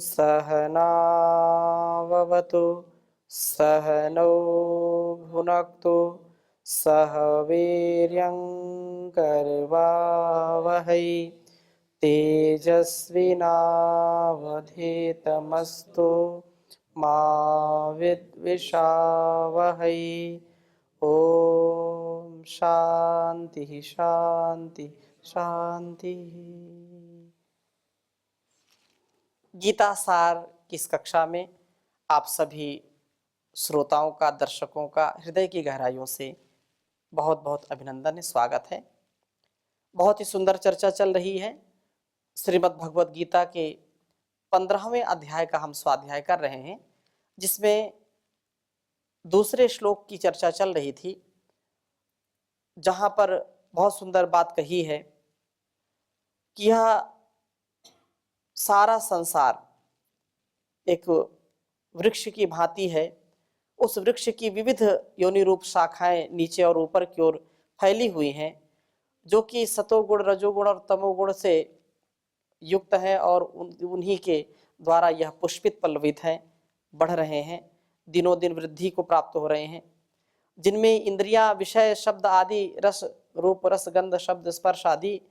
सहनाववतु सहनौ भुनक्तु सह वीर्यङ्करवावहै तेजस्विनावधीतमस्तु मा विद्विषावहै। ओम शांति शांति शांति। गीता सार की इस कक्षा में आप सभी श्रोताओं का, दर्शकों का हृदय की गहराइयों से बहुत बहुत अभिनंदन है, स्वागत है। बहुत ही सुंदर चर्चा चल रही है। श्रीमद् भगवत गीता के 15वें अध्याय का हम स्वाध्याय कर रहे हैं, जिसमें दूसरे श्लोक की चर्चा चल रही थी, जहां पर बहुत सुंदर बात कही है कि यह सारा संसार एक वृक्ष की भांति है। उस वृक्ष की विविध योनि रूप शाखाएं नीचे और ऊपर की ओर फैली हुई हैं, जो कि सतोगुण, रजोगुण और तमोगुण से युक्त है, और उन्हीं के द्वारा यह पुष्पित पल्लवित हैं, बढ़ रहे हैं, दिनों दिन वृद्धि को प्राप्त हो रहे हैं, जिनमें इंद्रियां, विषय, शब्द आदि, रस, रूप, रस, गंध, शब्द, स्पर्श आदि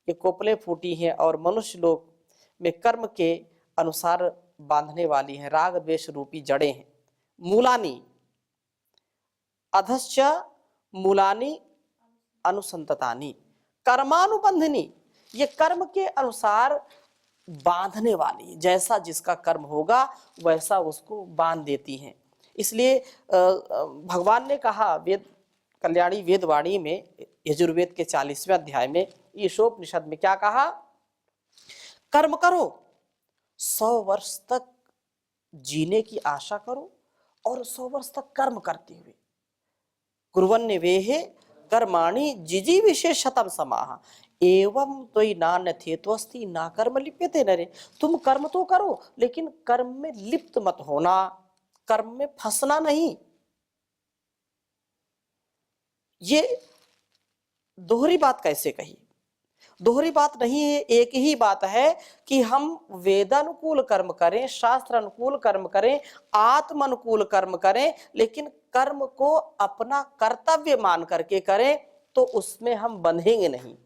ये कोपलें फूटी हैं, और मनुष्य लोक में कर्म के अनुसार बांधने वाली हैं, राग द्वेष रूपी जड़ें हैं। मूलानी अधश्च मूलानी अनुसंततानी कर्मानुबंधनी, ये कर्म के अनुसार बांधने वाली, जैसा जिसका कर्म होगा वैसा उसको बांध देती हैं। इसलिए भगवान ने कहा वेद कल्याणी वेदवाणी में, यजुर्वेद के 40वें अध्याय में, ईशोपनिषद में क्या कहा? कर्म करो, 100 वर्ष तक जीने की आशा करो, और 100 वर्ष तक कर्म करते हुए, कुर्वन्नेवेहे कर्माणि जिजी विशेषतम समाह एवं त्वयि नान्यथेत्वस्ति ना कर्म लिप्यते नरे। तुम कर्म तो करो, लेकिन कर्म में लिप्त मत होना, कर्म में फंसना नहीं। ये दोहरी बात कैसे कही? दोहरी बात नहीं है, एक ही बात है कि हम वेदानुकूल कर्म करें, शास्त्र अनुकूल कर्म करें, आत्म अनुकूल कर्म करें, लेकिन कर्म को अपना कर्तव्य मान करके करें, तो उसमें हम बंधेंगे नहीं।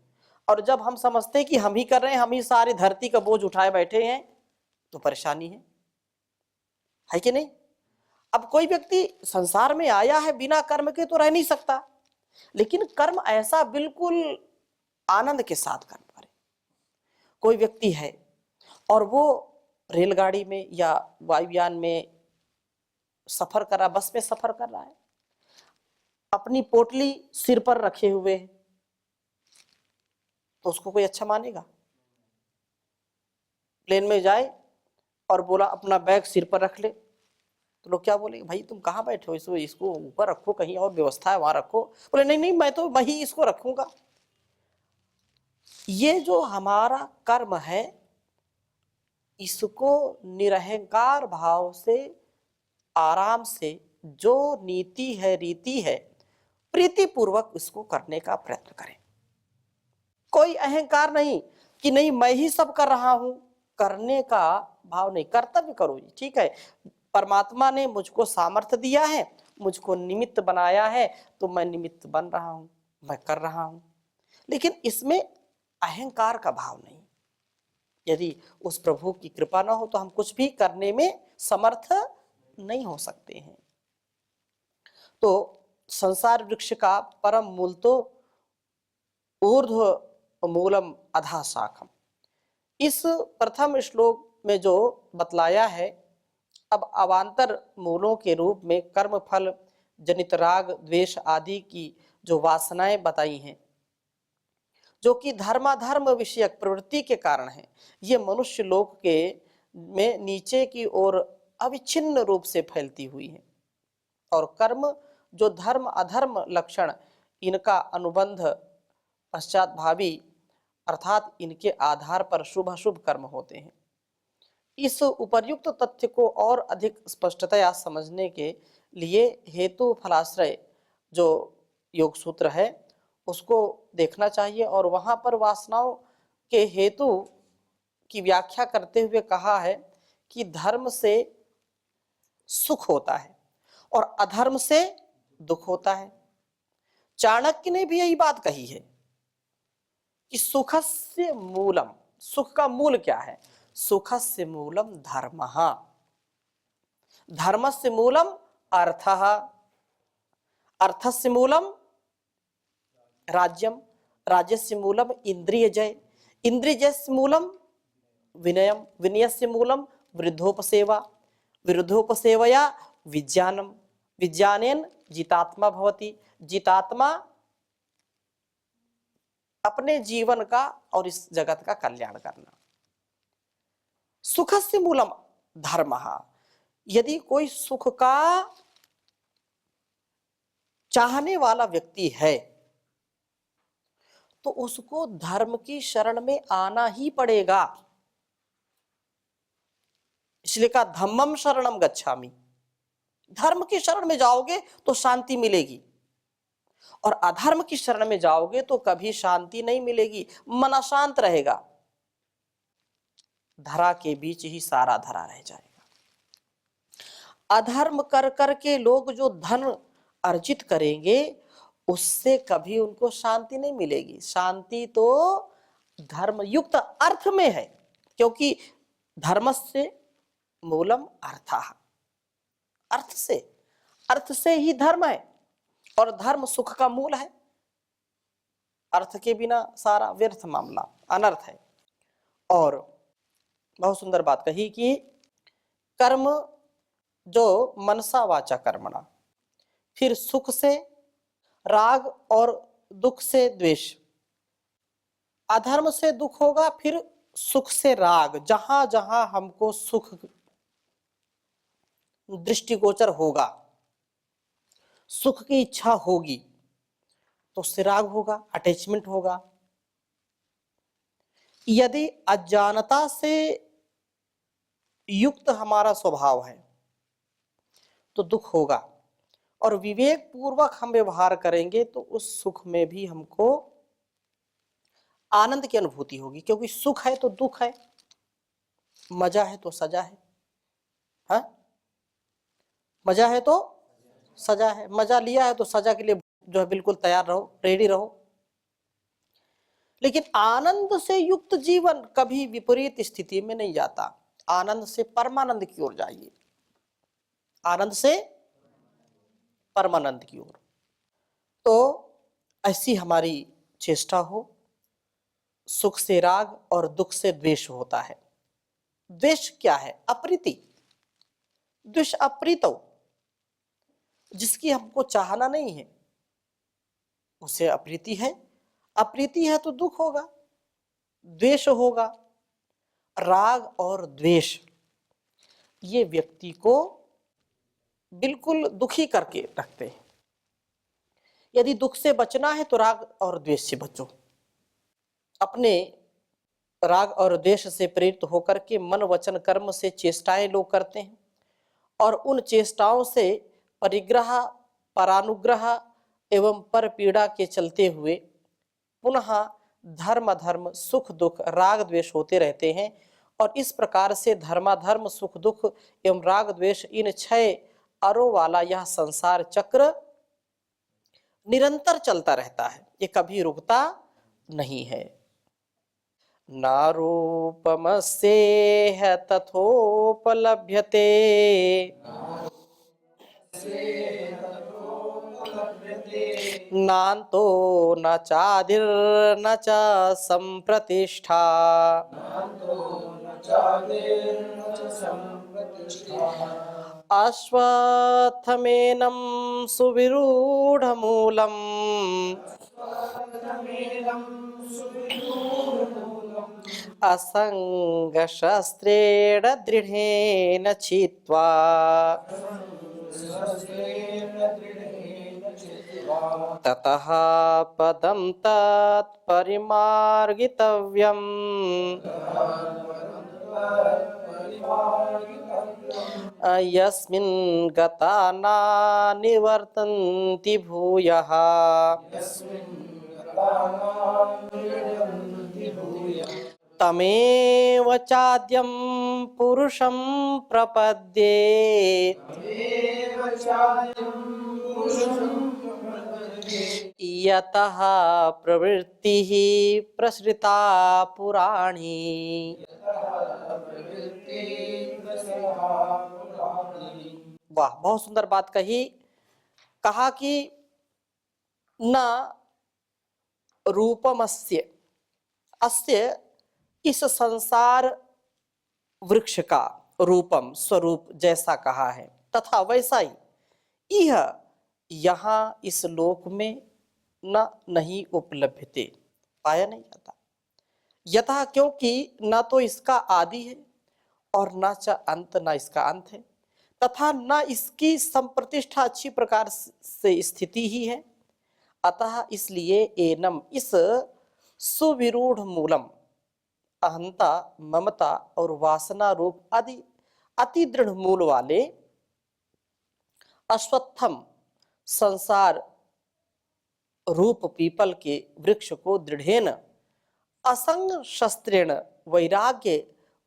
और जब हम समझते हैं कि हम ही कर रहे हैं, हम ही सारी धरती का बोझ उठाए बैठे हैं, तो परेशानी है कि नहीं? अब कोई व्यक्ति संसार में आया है बिना कर्म के तो रह नहीं सकता, लेकिन कर्म ऐसा बिल्कुल आनंद के साथ कर्म करे। कोई व्यक्ति है और वो रेलगाड़ी में या वायुयान में सफर कर रहा, बस में सफर कर रहा है, अपनी पोटली सिर पर रखे हुए है, तो उसको कोई अच्छा मानेगा? प्लेन में जाए और बोला अपना बैग सिर पर रख ले, तो लोग क्या बोलेंगे? भाई तुम कहाँ बैठे हो, इसको ऊपर रखो, कहीं और व्यवस्था है वहां रखो। बोले नहीं नहीं, मैं ही इसको रखूंगा। ये जो हमारा कर्म है, इसको निरहंकार भाव से, आराम से, जो नीति है, रीति है, प्रीति पूर्वक इसको करने का प्रयत्न करें। कोई अहंकार नहीं कि नहीं मैं ही सब कर रहा हूं, करने का भाव नहीं। कर्तव्य करो, ठीक है, परमात्मा ने मुझको सामर्थ्य दिया है, मुझको निमित्त बनाया है, तो मैं निमित्त बन रहा हूं, मैं कर रहा हूं, लेकिन इसमें अहंकार का भाव नहीं। यदि उस प्रभु की कृपा ना हो तो हम कुछ भी करने में समर्थ नहीं हो सकते हैं। तो संसार वृक्ष का परम मूल तो ऊर्ध्व मूलम अधा शाखम, इस प्रथम श्लोक में जो बतलाया है, अब अवांतर मूलों के रूप में कर्म फल जनित राग द्वेष आदि की जो वासनाएं बताई हैं, जो कि धर्माधर्म विषयक प्रवृत्ति के कारण है, ये मनुष्य लोक के में नीचे की ओर अविच्छिन्न रूप से फैलती हुई है। और कर्म जो धर्म अधर्म लक्षण, इनका अनुबंध पश्चात भावी, अर्थात इनके आधार पर शुभ अशुभ कर्म होते हैं। इस उपर्युक्त तथ्य को और अधिक स्पष्टतया समझने के लिए हेतु फलाश्रय जो योग सूत्र है उसको देखना चाहिए, और वहां पर वासनाओं के हेतु की व्याख्या करते हुए कहा है कि धर्म से सुख होता है और अधर्म से दुख होता है। चाणक्य ने भी यही बात कही है कि सुखस्य मूलम, सुख का मूल क्या है? सुखस्य मूलम धर्मः, धर्मस्य मूलम अर्थः, अर्थस्य मूलम राज्यम, राज्यस्य मूलम इंद्रियजय, इंद्रियजस्य मूलम विनयम, विनयस्य मूलम वृद्धोपसेवा, वृद्धोपसेवया विज्ञानम, विज्ञानेन जितात्मा भवति, जितात्मा अपने जीवन का और इस जगत का कल्याण करना। सुखस्य मूलम धर्मः, यदि कोई सुख का चाहने वाला व्यक्ति है तो उसको धर्म की शरण में आना ही पड़ेगा। इसलिए कहा धम्मम शरणम गच्छामि, धर्म की शरण में जाओगे तो शांति मिलेगी और अधर्म की शरण में जाओगे तो कभी शांति नहीं मिलेगी, मन अशांत रहेगा, धरा के बीच ही सारा धरा रह जाएगा। अधर्म कर करके लोग जो धन अर्जित करेंगे उससे कभी उनको शांति नहीं मिलेगी। शांति तो धर्म युक्त अर्थ में है, क्योंकि धर्मस्य मूलम अर्थः, अर्थ से ही धर्म है और धर्म सुख का मूल है। अर्थ के बिना सारा व्यर्थ मामला, अनर्थ है। और बहुत सुंदर बात कही कि कर्म जो मनसा वाचा कर्मणा, फिर सुख से राग और दुख से द्वेष, अधर्म से दुख होगा, फिर सुख से राग। जहां जहां हमको सुख दृष्टिगोचर होगा, सुख की इच्छा होगी, तो उससे राग होगा, अटैचमेंट होगा। यदि अज्ञानता से युक्त हमारा स्वभाव है तो दुख होगा, और विवेक पूर्वक हम व्यवहार करेंगे तो उस सुख में भी हमको आनंद की अनुभूति होगी, क्योंकि सुख है तो दुख है, मजा है तो सजा है, हाँ? मजा है तो सजा है, मजा लिया है तो सजा के लिए जो है बिल्कुल तैयार रहो, रेडी रहो। लेकिन आनंद से युक्त जीवन कभी विपरीत स्थिति में नहीं जाता। आनंद से परमानंद की ओर जाइए, आनंद से परमानंद की ओर। तो ऐसी हमारी चेष्टा हो। सुख से राग और दुख से द्वेष होता है। द्वेष क्या है? अप्रीति। द्वेष अप्रीतो, जिसकी हमको चाहना नहीं है उसे अप्रीति है। अप्रीति है तो दुख होगा, द्वेष होगा। राग और द्वेष ये व्यक्ति को बिल्कुल दुखी करके रखते हैं। यदि दुख से बचना है तो राग और द्वेष से बचो। अपने राग और द्वेष से प्रेरित होकर के मन वचन कर्म से चेष्टाएं लोग करते हैं, और उन चेष्टाओं से परिग्रह, परानुग्रह एवं पर पीड़ा के चलते हुए पुनः धर्म अधर्म, सुख दुख, राग द्वेष होते रहते हैं। और इस प्रकार से धर्माधर्म, सुख दुख एवं राग द्वेष, इन 6 अरों वाला यह संसार चक्र निरंतर चलता रहता है, ये कभी रुकता नहीं है। नारूपमस्येह तथोपलभ्यते, नान्तो न चादिर्न च संप्रतिष्ठा, अश्वत्थमेनं सुविरूढमूलम्, असंगशस्त्रेण दृढेन छित्त्वा, ततः पदं तत्परिमार्गितव्यम्, यस्मिन् गता न निवर्तन्ति भूयः। तमेव चाद्यं पुरुषं प्रपद्ये यतः प्रवृत्तिः प्रसृता पुराणी। वाह, बहुत सुंदर बात कही। कहा कि न रूपमस्य, अस्य इस संसार वृक्ष का रूपम स्वरूप जैसा कहा है, तथा वैसा ही यह यहाँ इस लोक में न नहीं उपलभ्यते, पाया नहीं जाता। यथा, क्योंकि न तो इसका आदि है और न च अंत, न इसका अंत है, तथा न इसकी संप्रतिष्ठा अच्छी प्रकार से स्थिति ही है। अतः इसलिए एनम, इस सुविरूढ़ मूलम, अहंता, ममता और वासना रूप आदि अति दृढ़ मूल वाले अश्वत्थम संसार रूप पीपल के वृक्ष को दृढ़ेन असंग शस्त्रेण, वैराग्य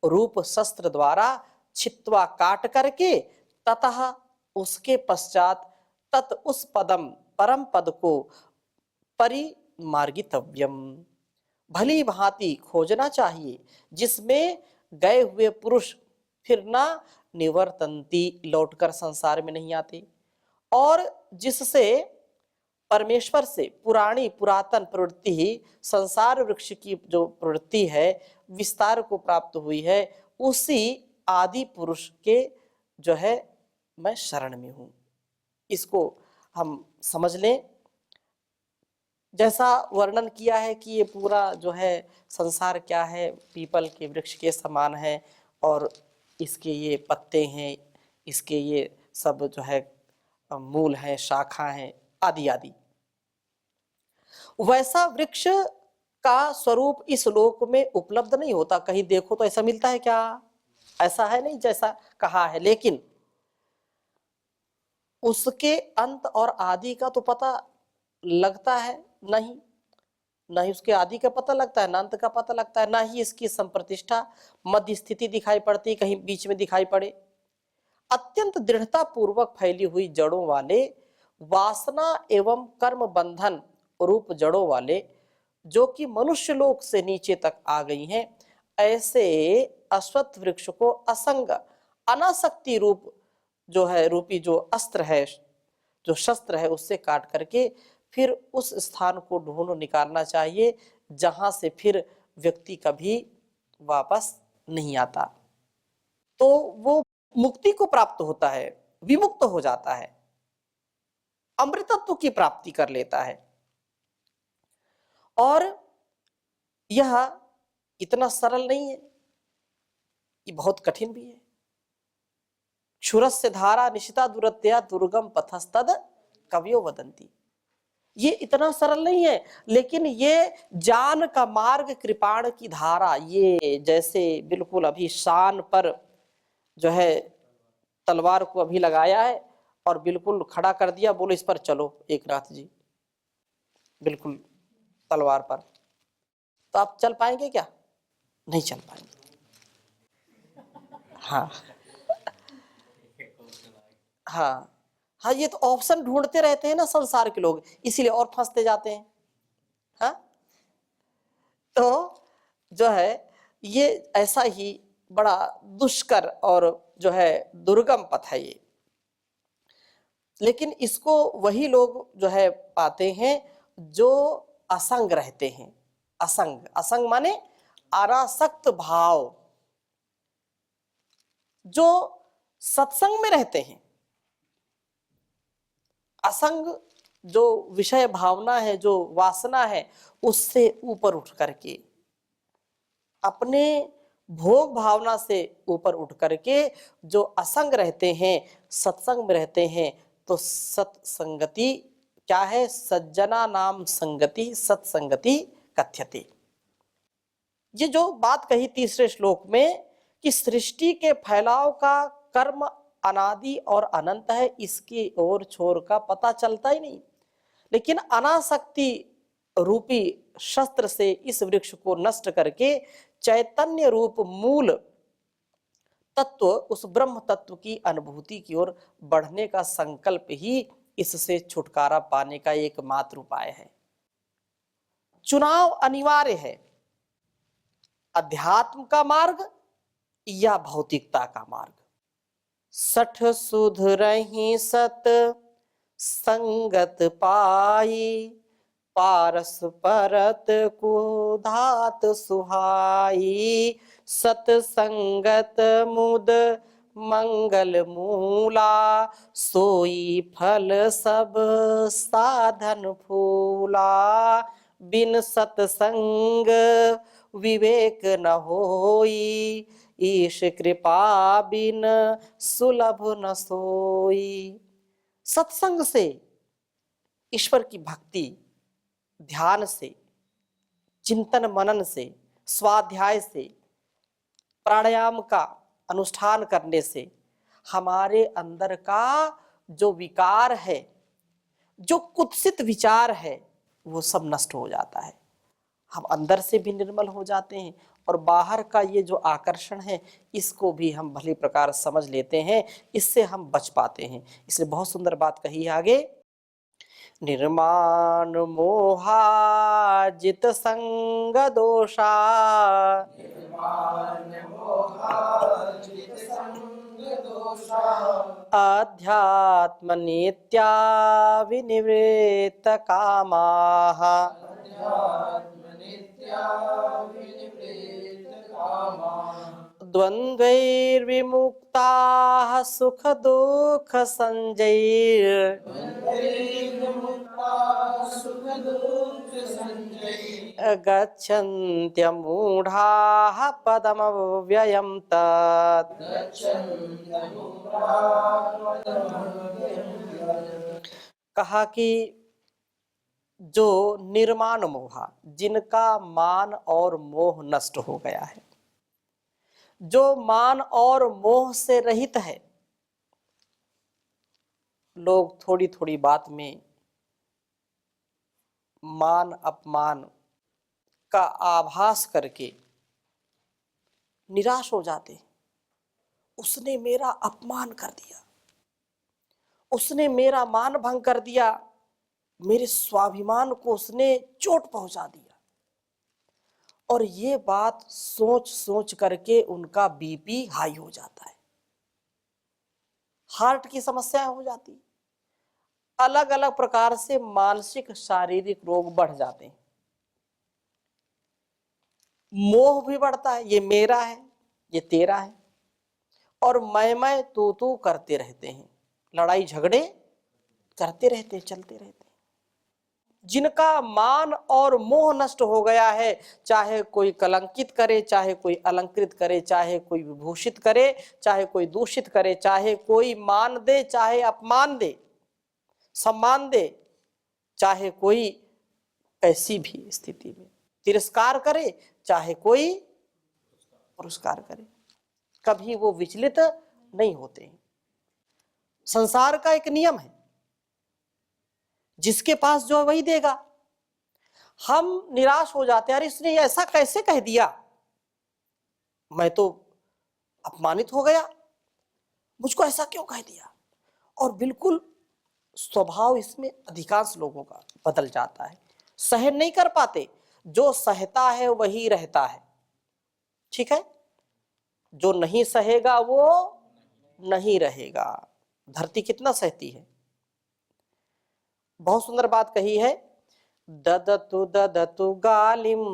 रूप शस्त्र द्वारा छित्वा काट करके, ततः उसके पश्चात तत् उस पदम परम पद को परिमार्गितव्यम, भली भांति खोजना चाहिए, जिसमें गए हुए पुरुष फिर ना निवर्तंती, लौटकर संसार में नहीं आते, और जिससे परमेश्वर से पुरानी पुरातन प्रवृत्ति ही, संसार वृक्ष की जो प्रवृत्ति है विस्तार को प्राप्त हुई है, उसी आदि पुरुष के जो है मैं शरण में हूं। इसको हम समझ लें। जैसा वर्णन किया है कि ये पूरा जो है संसार क्या है, पीपल के वृक्ष के समान है, और इसके ये पत्ते हैं, इसके ये सब जो है मूल हैं, शाखा हैं, आदि आदि। वैसा वृक्ष का स्वरूप इस लोक में उपलब्ध नहीं होता। कहीं देखो तो ऐसा मिलता है क्या? ऐसा है नहीं जैसा कहा है, लेकिन उसके अंत और आदि का तो पता लगता है नहीं, ना ही उसके आदि का पता लगता है, ना अंत का पता लगता है, ना ही इसकी संप्रतिष्ठा मध्य स्थिति दिखाई पड़ती, कहीं बीच में दिखाई पड़े। अत्यंत दृढ़ता पूर्वक फैली हुई जड़ों वाले, वासना एवं कर्म बंधन रूप जड़ों वाले, जो कि मनुष्य लोक से नीचे तक आ गई हैं, ऐसे अश्वत्थ वृक्ष को असंग अनासक्ति रूप जो है, रूपी जो अस्त्र है, जो शस्त्र है, उससे काट करके फिर उस स्थान को ढूंढ निकालना चाहिए जहां से फिर व्यक्ति कभी वापस नहीं आता। तो वो मुक्ति को प्राप्त होता है, विमुक्त हो जाता है, अमृतत्व की प्राप्ति कर लेता है। और यह इतना सरल नहीं है, ये बहुत कठिन भी है। क्षुरस्य धारा निशिता दुरत्या दुर्गम पथस्तद कवियो वदंती। ये इतना सरल नहीं है, लेकिन ये जान का मार्ग, कृपाण की धारा, ये जैसे बिल्कुल अभी शान पर जो है तलवार को अभी लगाया है और बिल्कुल खड़ा कर दिया, बोलो इस पर चलो एक नाथ जी, बिल्कुल तलवार पर, तो आप चल पाएंगे क्या? नहीं चल पाएंगे। हाँ हाँ हाँ, ये तो ऑप्शन ढूंढते रहते हैं ना संसार के लोग, इसीलिए और फंसते जाते हैं। हाँ, तो जो है ये ऐसा ही बड़ा दुष्कर और जो है दुर्गम पथ है ये, लेकिन इसको वही लोग जो है पाते हैं जो असंग रहते हैं। असंग, असंग माने अनासक्त भाव, जो सत्संग में रहते हैं। असंग जो विषय भावना है, जो वासना है, उससे ऊपर उठ करके, अपने भोग भावना से ऊपर उठ करके जो असंग रहते हैं, सत्संग में रहते हैं, तो सत्संगति क्या है? सज्जना नाम संगति सत्संगति कथ्यते। ये जो बात कही तीसरे श्लोक में कि सृष्टि के फैलाव का कर्म अनादि और अनंत है, इसकी ओर छोर का पता चलता ही नहीं, लेकिन अनासक्ति रूपी शस्त्र से इस वृक्ष को नष्ट करके चैतन्य रूप मूल तत्व, उस ब्रह्म तत्व की अनुभूति की ओर बढ़ने का संकल्प ही इससे छुटकारा पाने का एकमात्र उपाय है। चुनाव अनिवार्य है, अध्यात्म का मार्ग या भौतिकता का मार्ग। सठ सुधरहि सत संगत पाई, पारस परत कुधात सुहाई, सतसंगत मुद मंगल मूला, सोई फल सब साधन फूला, बिन सतसंग विवेक न होई, ईश कृपा बिन सुलभ न सोई। सत्संग से, ईश्वर की भक्ति, ध्यान से, चिंतन मनन से, स्वाध्याय से, प्राणायाम का अनुष्ठान करने से हमारे अंदर का जो विकार है, जो कुत्सित विचार है, वो सब नष्ट हो जाता है। हम अंदर से भी निर्मल हो जाते हैं और बाहर का ये जो आकर्षण है इसको भी हम भली प्रकार समझ लेते हैं, इससे हम बच पाते हैं। इसलिए बहुत सुंदर बात कही है आगे, निर्माण मोहाजित संग दोषा, अध्यात्म नित्या विनिवृत्त कामाः, द्वन्द्वैर्विमुक्ताः सुख दुःख संजैर्, गच्छन्त्यमूढाः पदमव्ययं तत्। कहा कि जो निर्माण मोह, जिनका मान और मोह नष्ट हो गया है, जो मान और मोह से रहित है। लोग थोड़ी थोड़ी बात में मान अपमान का आभास करके निराश हो जाते। उसने मेरा अपमान कर दिया, उसने मेरा मान भंग कर दिया, मेरे स्वाभिमान को उसने चोट पहुंचा दिया। और ये बात सोच सोच करके उनका बीपी हाई हो जाता है, हार्ट की समस्याएं हो जाती, अलग अलग प्रकार से मानसिक शारीरिक रोग बढ़ जाते हैं। मोह भी बढ़ता है, ये मेरा है, ये तेरा है, और मैं तू करते रहते हैं, लड़ाई झगड़े करते रहते, चलते रहते। जिनका मान और मोह नष्ट हो गया है, चाहे कोई कलंकित करे, चाहे कोई अलंकृत करे, चाहे कोई विभूषित करे, चाहे कोई दूषित करे, चाहे कोई मान दे, चाहे अपमान दे, सम्मान दे, चाहे कोई कैसी भी स्थिति में तिरस्कार करे, चाहे कोई पुरस्कार करे, कभी वो विचलित नहीं होते हैं। संसार का एक नियम है, जिसके पास जो है वही देगा। हम निराश हो जाते हैं, अरे इसने ऐसा कैसे कह दिया, मैं तो अपमानित हो गया, मुझको ऐसा क्यों कह दिया। और बिल्कुल स्वभाव इसमें अधिकांश लोगों का बदल जाता है, सहन नहीं कर पाते। जो सहता है वही रहता है, ठीक है, जो नहीं सहेगा वो नहीं रहेगा। धरती कितना सहती है। बहुत सुंदर बात कही है, ददतु ददतु गालिम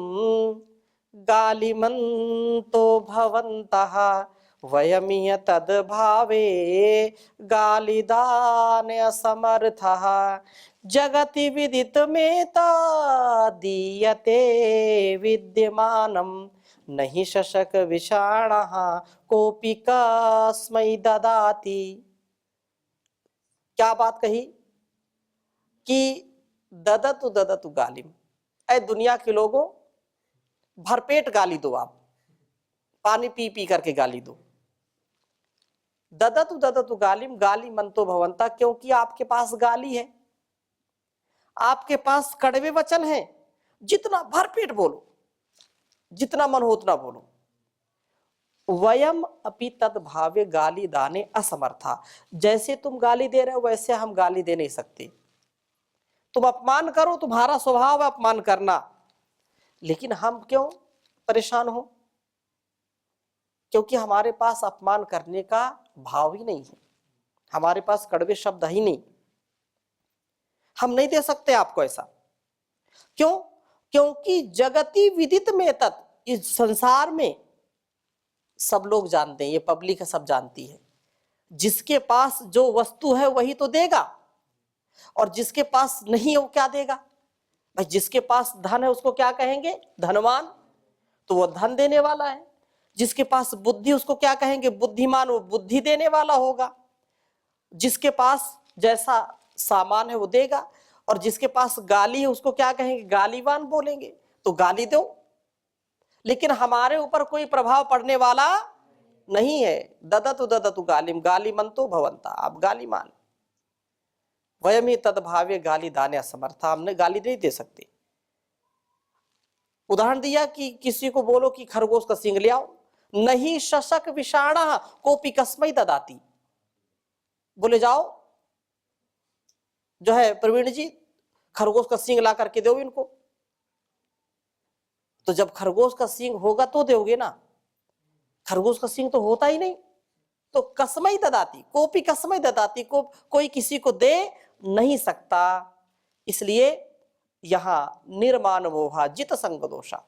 गालिमन्तो भवन्तः वयमिह तद्भावे गालिदान असमर्थः जगति विदितमेता दीयते विद्यमानं नहि शशक विषाणः कोऽपि कस्मै ददाति। क्या बात कही कि ददतु गालिम, ऐ दुनिया के लोगों भरपेट गाली दो, आप पानी पी पी करके गाली दो। ददतु गालिम गाली मंतो भवंता, क्योंकि आपके पास गाली है, आपके पास कड़वे वचन है, जितना भरपेट बोलो, जितना मन हो उतना बोलो। वयम अपि तद भावे गाली दाने असमर्था। जैसे तुम गाली दे रहे हो वैसे हम गाली दे नहीं सकते। तुम अपमान करो, तुम्हारा स्वभाव है अपमान करना, लेकिन हम क्यों परेशान हो? क्योंकि हमारे पास अपमान करने का भाव ही नहीं है, हमारे पास कड़वे शब्द ही नहीं, हम नहीं दे सकते आपको ऐसा। क्यों? क्योंकि जगति विदित में तत्, इस संसार में सब लोग जानते हैं, ये पब्लिक है, सब जानती है, जिसके पास जो वस्तु है वही तो देगा, और जिसके पास नहीं है वो क्या देगा? भाई जिसके पास धन है उसको क्या कहेंगे? धनवान, तो वो धन देने वाला है। जिसके पास बुद्धि उसको क्या कहेंगे? बुद्धिमान, वो बुद्धि देने वाला होगा। जिसके पास जैसा सामान है वो देगा, और जिसके पास गाली है उसको क्या कहेंगे? गालीवान बोलेंगे। तो गाली दो, लेकिन हमारे ऊपर कोई प्रभाव पड़ने वाला नहीं है। ददतु ददतु गालिम गालिमंतो भवंता, आप गाली मान। वयमी तदभावे गाली दाने असमर्था, हमने गाली नहीं दे सकते। उदाहरण दिया कि किसी को बोलो कि खरगोश का सींग ले आओ, नहीं शशक विषाणा कोपी कस्मै ददाती, बोले जाओ जो है प्रवीण जी खरगोश का सींग ला करके दो इनको। तो जब खरगोश का सींग होगा तो दोगे ना, खरगोश का सींग तो होता ही नहीं। तो कस्मै ददाती, कोपी कस्मै ददाती, को कोई किसी को दे नहीं सकता। इसलिए यहां निर्मान मोहा जित संग दोषा,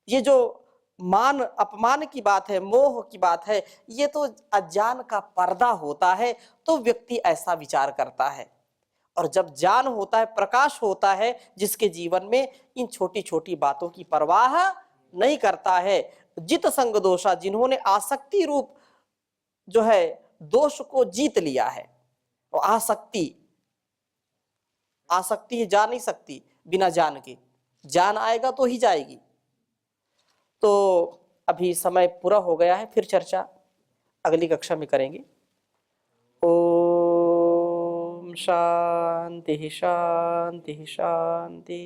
ये जो मान अपमान की बात है, मोह की बात है, ये तो अज्ञान का पर्दा होता है, तो व्यक्ति ऐसा विचार करता है। और जब ज्ञान होता है, प्रकाश होता है, जिसके जीवन में इन छोटी छोटी बातों की परवाह नहीं करता है, जित संग दोषा, जिन्होंने आसक्ति रूप जो है दोष को जीत लिया है। और आसक्ति जा नहीं सकती बिना ज्ञान के, ज्ञान आएगा तो ही जाएगी। तो अभी समय पूरा हो गया है, फिर चर्चा अगली कक्षा में करेंगे। ओम शांति शांति शांति।